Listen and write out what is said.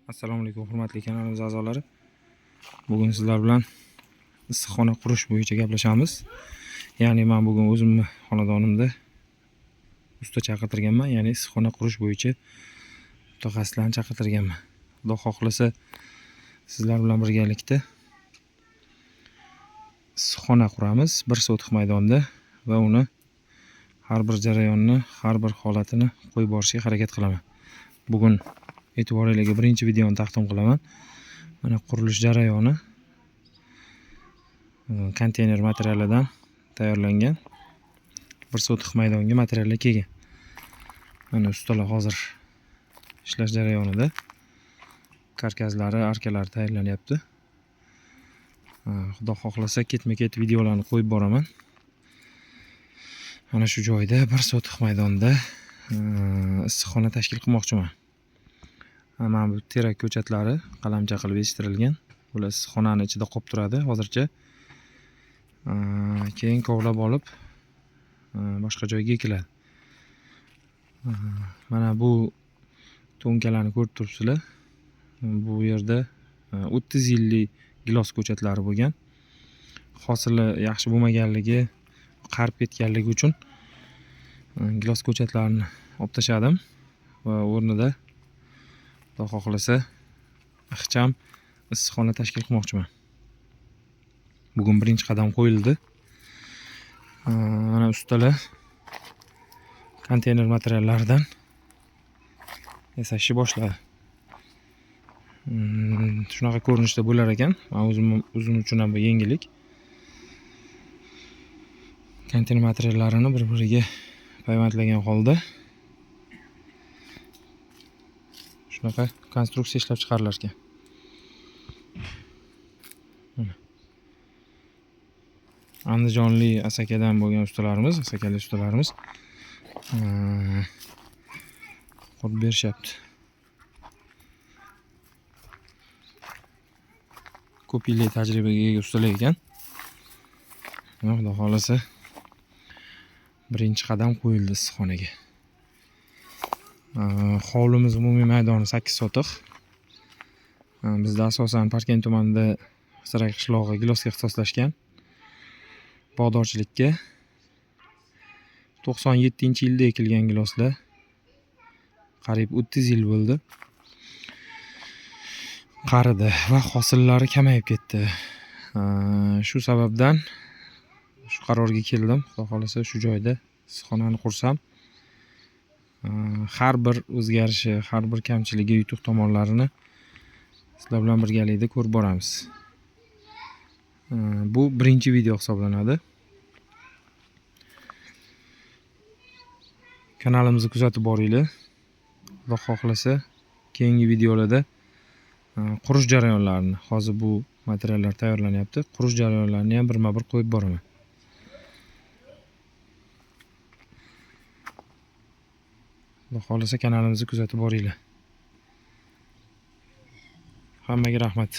Assalomu alaykum hurmatli kanalimiz a'zolari. Bugun sizlar bilan issiqxona qurish bo'yicha gaplashamiz. Ya'ni men bugun o'zimni xonadonimda usta chaqirtirganman, ya'ni issiqxona qurish bo'yicha mutaxassislarni chaqirtirganman. Xudo xohlasa sizlar bilan birgalikda issiqxona quramiz bir sotix maydonda va uni har bir jarayonni, har bir holatini qo'yib borishga harakat qilaman. Bugun e'tiboringizga birinchi videoni taqdim qilaman. Mana qurilish jarayoni konteyner materialidan tayyorlangan. Bir sotix maydonga materiallar kelgan. Mana ustalar hozir ishlash jarayonida. Karkazlari, arkalari tayyorlanyapti. Xudo xohlasa ketma-ket videolarni qo'yib boraman. Mana shu joyda bir sotix maydonda issiqxona tashkil qilmoqchiman. Mana bu terak ko'chatlari qalamcha qilib yetishtirilgan. Bular issiqxonani ichida qolib turadi hozircha. Keyin kovlab olib boshqa joyga ekiladi. Mana bu to'nkalarni ko'rib turibsizlar. Bu yerda 30 yillik gilos ko'chatlari bo'lgan. Hosili yaxshi bo'lmaganligi, qarib ketganligi uchun gilos ko'chatlarini olib tashladim va o'rnida Xudo xohlasa ixcham issiqxona tashkil qilmoqchiman. Bugun birinchi qadam qo'yildi. Mana ustalar konteyner materiallaridan yasashni boshladi. Shunaqa ko'rinishda bo'lar ekan. Men o'zim uchun ham bu yengillik. Konteyner materiallarini bir-biriga payvandlagan holda shunaqa konstruksiya ishlab chiqarilar ekan. Andijonlik Asakadan bo'lgan ustalarimiz, asakalik ustalarimiz qurib berishyapti. Ko'p yillik tajribaga ega ustalar ekan. Xudo xolasa birinchi qadam qo'yildi issiqxonaga. Hovlimiz umumiy maydoni 8 sotix. Bizda asosan Parkent tumanida Saray qishlog'i gilosga ixtisoslashgan. Bog'dorchilikka 97-yilda ekilgan giloslar. Qariyb 30 yil bo'ldi. Qaridi va hosillari kamayib ketdi. Shu sababdan shu qarorga keldim. Xudo xolasa shu joyda issiqxonani qursam, har bir o'zgarishi, har bir kamchiligi, yutuq tomonlarini sizlar bilan birgalikda ko'rib boramiz. Bu birinchi video hisoblanadi. Kanalimizni kuzatib boringlar. Xudo xohlasa keyingi videolarda qurish jarayonlarini, hozir bu materiallar tayyorlanyapti. Qurish jarayonlarini ham birma-bir qo'yib boraman. Xudo xohlasa kanalimizni kuzatib boringlar. Hammaga rahmat.